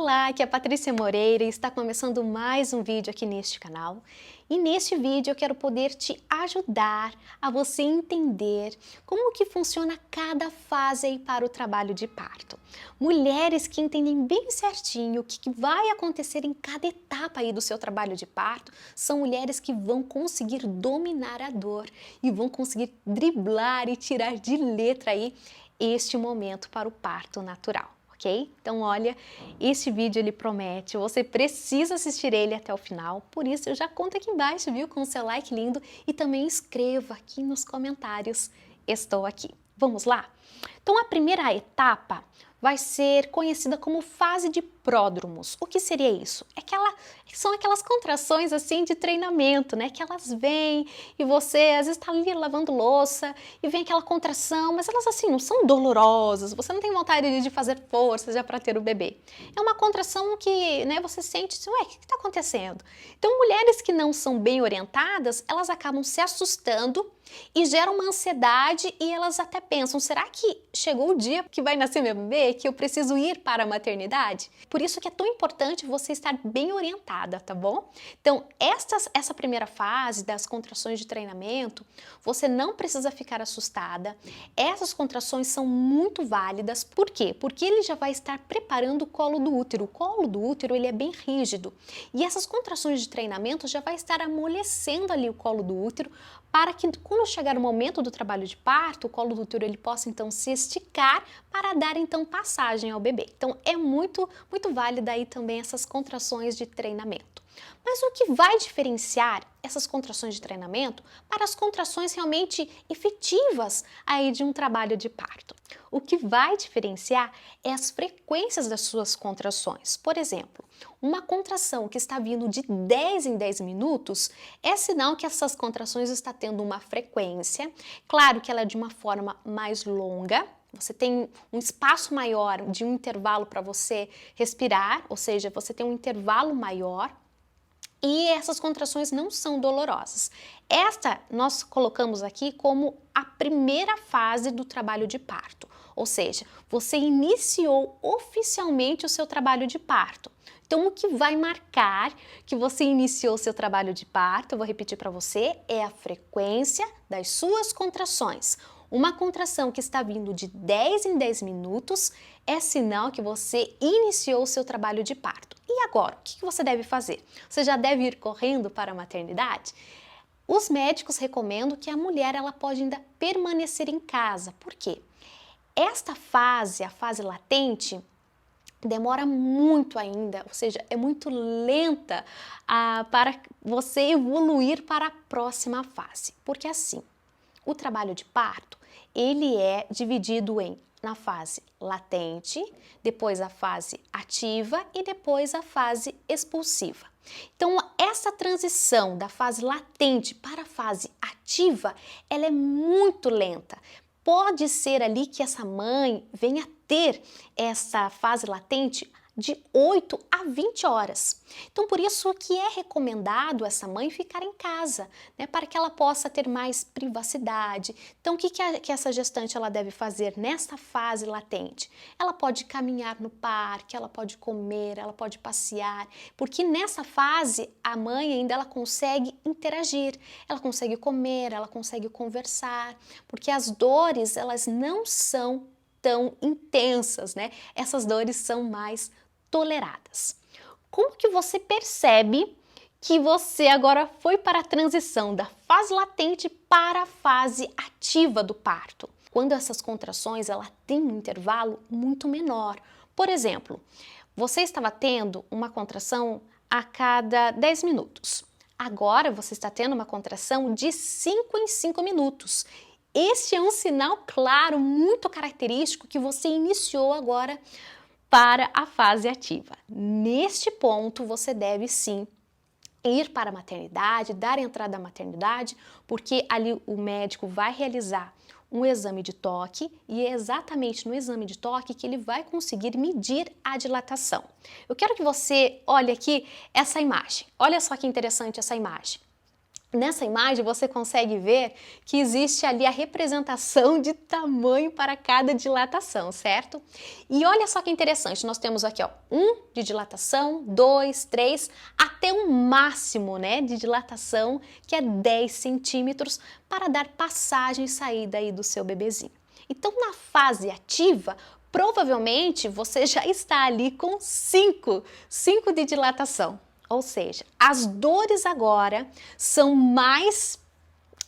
Olá, aqui é a Patrícia Moreira e está começando mais um vídeo aqui neste canal. E neste vídeo eu quero poder te ajudar a você entender como que funciona cada fase aí para o trabalho de parto. Mulheres que entendem bem certinho o que vai acontecer em cada etapa aí do seu trabalho de parto são mulheres que vão conseguir dominar a dor e vão conseguir driblar e tirar de letra aí este momento para o parto natural. Ok? Então olha, este vídeo ele promete, você precisa assistir ele até o final, por isso eu já conto aqui embaixo, viu, com o seu like lindo e também escreva aqui nos comentários, estou aqui. Vamos lá? Então a primeira etapa vai ser conhecida como fase de pródromos. O que seria isso? São aquelas contrações assim de treinamento, né? Que elas vêm e você às vezes está ali lavando louça e vem aquela contração, mas elas assim não são dolorosas, você não tem vontade de fazer força já para ter o bebê. É uma contração que, né, você sente, ué, o que está acontecendo? Então mulheres que não são bem orientadas, elas acabam se assustando e geram uma ansiedade e elas até pensam, será que chegou o dia que vai nascer meu bebê, que eu preciso ir para a maternidade? Por isso que é tão importante você estar bem orientada, tá bom? Então, essa primeira fase das contrações de treinamento, você não precisa ficar assustada. Essas contrações são muito válidas. Por quê? Porque ele já vai estar preparando o colo do útero. O colo do útero, ele é bem rígido. E essas contrações de treinamento já vai estar amolecendo ali o colo do útero para que quando chegar o momento do trabalho de parto, o colo do útero ele possa então se esticar para dar então passagem ao bebê. Então é muito válida aí também essas contrações de treinamento. Mas o que vai diferenciar essas contrações de treinamento para as contrações realmente efetivas aí de um trabalho de parto? O que vai diferenciar é as frequências das suas contrações. Por exemplo, uma contração que está vindo de 10 em 10 minutos é sinal que essas contrações estão tendo uma frequência. Claro que ela é de uma forma mais longa, você tem um espaço maior de um intervalo para você respirar, ou seja, você tem um intervalo maior. E essas contrações não são dolorosas. Esta nós colocamos aqui como a primeira fase do trabalho de parto, ou seja, você iniciou oficialmente o seu trabalho de parto. Então, o que vai marcar que você iniciou o seu trabalho de parto, eu vou repetir para você, é a frequência das suas contrações. Uma contração que está vindo de 10 em 10 minutos é sinal que você iniciou o seu trabalho de parto. E agora, o que você deve fazer? Você já deve ir correndo para a maternidade? Os médicos recomendam que a mulher ela pode ainda permanecer em casa. Por quê? Esta fase, a fase latente, demora muito ainda, ou seja, é muito lenta para você evoluir para a próxima fase. Porque assim, o trabalho de parto, ele é dividido na fase latente, depois a fase ativa e depois a fase expulsiva. Então, essa transição da fase latente para a fase ativa, ela é muito lenta. Pode ser ali que essa mãe venha ter essa fase latente de 8 a 20 horas. Então, por isso que é recomendado essa mãe ficar em casa, né, para que ela possa ter mais privacidade. Então, o que essa gestante ela deve fazer nessa fase latente? Ela pode caminhar no parque, ela pode comer, ela pode passear, porque nessa fase a mãe ainda ela consegue interagir, ela consegue comer, ela consegue conversar, porque as dores elas não são tão intensas, né? Essas dores são mais toleradas. Como que você percebe que você agora foi para a transição da fase latente para a fase ativa do parto? Quando essas contrações ela tem um intervalo muito menor. Por exemplo, você estava tendo uma contração a cada 10 minutos. Agora você está tendo uma contração de 5 em 5 minutos. Este é um sinal claro, muito característico que você iniciou agora para a fase ativa. Neste ponto, você deve sim ir para a maternidade, dar entrada à maternidade, porque ali o médico vai realizar um exame de toque e é exatamente no exame de toque que ele vai conseguir medir a dilatação. Eu quero que você olhe aqui essa imagem. Olha só que interessante essa imagem. Nessa imagem você consegue ver que existe ali a representação de tamanho para cada dilatação, certo? E olha só que interessante, nós temos aqui, ó, 1 de dilatação, 2, 3, até um máximo, né, de dilatação, que é 10 centímetros, para dar passagem e saída aí do seu bebezinho. Então, na fase ativa, provavelmente você já está ali com 5 de dilatação. Ou seja, as dores agora são mais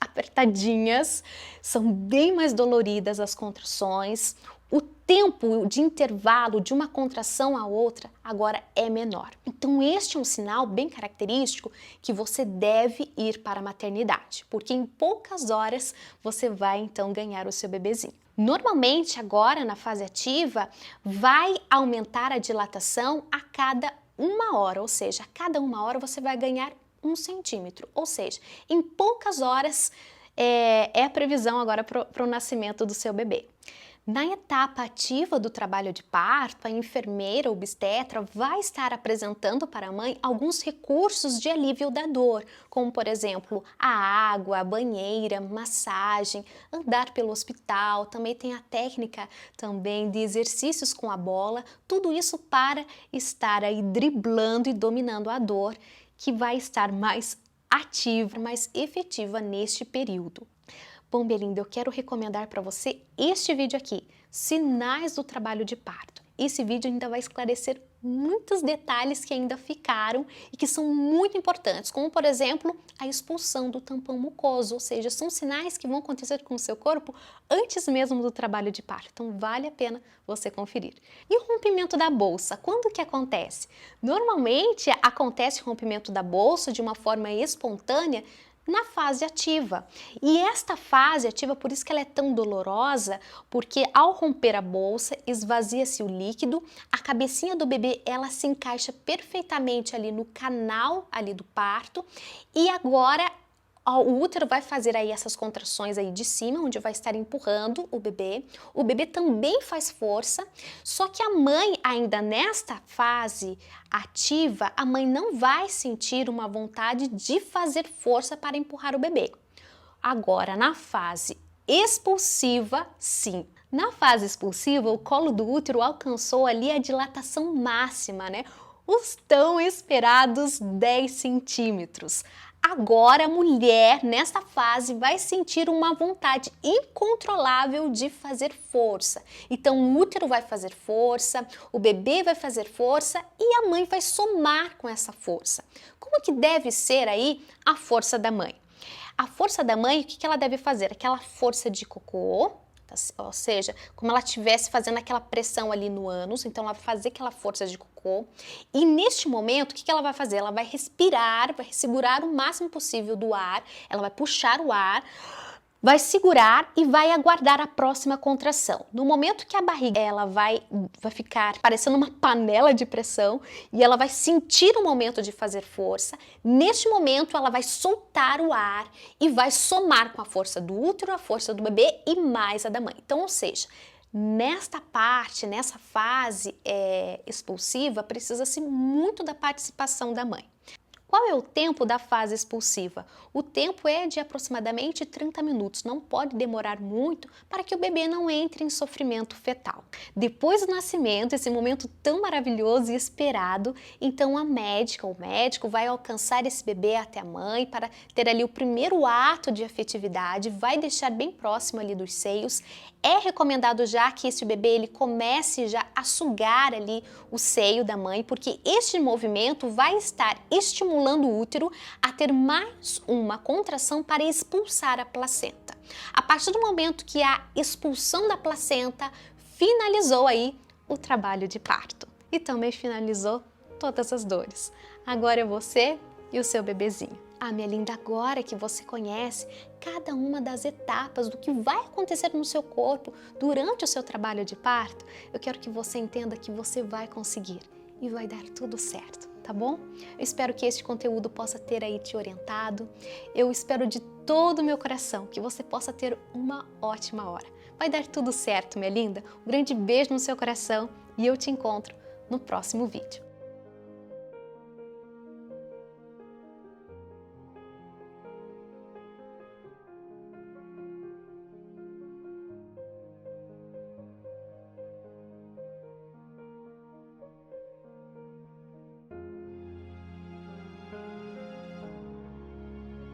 apertadinhas, são bem mais doloridas as contrações, o tempo de intervalo de uma contração à outra agora é menor. Então este é um sinal bem característico que você deve ir para a maternidade, porque em poucas horas você vai então ganhar o seu bebezinho. Normalmente agora na fase ativa vai aumentar a dilatação a cada 1 hora, ou seja, a cada 1 hora você vai ganhar 1 centímetro, ou seja, em poucas horas é a previsão agora para o nascimento do seu bebê. Na etapa ativa do trabalho de parto, a enfermeira obstetra vai estar apresentando para a mãe alguns recursos de alívio da dor, como por exemplo a água, a banheira, massagem, andar pelo hospital, também tem a técnica também de exercícios com a bola, tudo isso para estar aí driblando e dominando a dor, que vai estar mais ativa, mais efetiva neste período. Bom, minha linda, eu quero recomendar para você este vídeo aqui, Sinais do Trabalho de Parto. Esse vídeo ainda vai esclarecer muitos detalhes que ainda ficaram e que são muito importantes, como por exemplo, a expulsão do tampão mucoso, ou seja, são sinais que vão acontecer com o seu corpo antes mesmo do trabalho de parto, então vale a pena você conferir. E o rompimento da bolsa, quando que acontece? Normalmente acontece o rompimento da bolsa de uma forma espontânea na fase ativa. E esta fase ativa, por isso que ela é tão dolorosa, porque ao romper a bolsa, esvazia-se o líquido, a cabecinha do bebê, ela se encaixa perfeitamente ali no canal ali do parto, e agora o útero vai fazer aí essas contrações aí de cima, onde vai estar empurrando o bebê também faz força, só que a mãe ainda nesta fase ativa, a mãe não vai sentir uma vontade de fazer força para empurrar o bebê. Agora, na fase expulsiva, sim. Na fase expulsiva, o colo do útero alcançou ali a dilatação máxima, né? Os tão esperados 10 centímetros. Agora a mulher, nesta fase, vai sentir uma vontade incontrolável de fazer força. Então o útero vai fazer força, o bebê vai fazer força e a mãe vai somar com essa força. Como que deve ser aí a força da mãe? A força da mãe, o que ela deve fazer? Aquela força de cocô, ou seja, como ela estivesse fazendo aquela pressão ali no ânus, então ela vai fazer aquela força de cocô. E neste momento, o que ela vai fazer? Ela vai respirar, vai segurar o máximo possível do ar, ela vai puxar o ar, vai segurar e vai aguardar a próxima contração. No momento que a barriga ela vai ficar parecendo uma panela de pressão e ela vai sentir o momento de fazer força, neste momento ela vai soltar o ar e vai somar com a força do útero, a força do bebê e mais a da mãe. Então, ou seja, nesta parte, nessa fase expulsiva, precisa-se muito da participação da mãe. Qual é o tempo da fase expulsiva? O tempo é de aproximadamente 30 minutos, não pode demorar muito para que o bebê não entre em sofrimento fetal. Depois do nascimento, esse momento tão maravilhoso e esperado, então a médica ou o médico vai alcançar esse bebê até a mãe para ter ali o primeiro ato de afetividade, vai deixar bem próximo ali dos seios. É recomendado já que esse bebê ele comece já a sugar ali o seio da mãe, porque este movimento vai estar estimulando o útero a ter mais uma contração para expulsar a placenta. A partir do momento que a expulsão da placenta finalizou aí o trabalho de parto e também finalizou todas as dores. Agora é você e o seu bebezinho. Ah, minha linda, agora que você conhece cada uma das etapas do que vai acontecer no seu corpo durante o seu trabalho de parto, eu quero que você entenda que você vai conseguir e vai dar tudo certo, tá bom? Eu espero que este conteúdo possa ter aí te orientado. Eu espero de todo o meu coração que você possa ter uma ótima hora. Vai dar tudo certo, minha linda. Um grande beijo no seu coração e eu te encontro no próximo vídeo.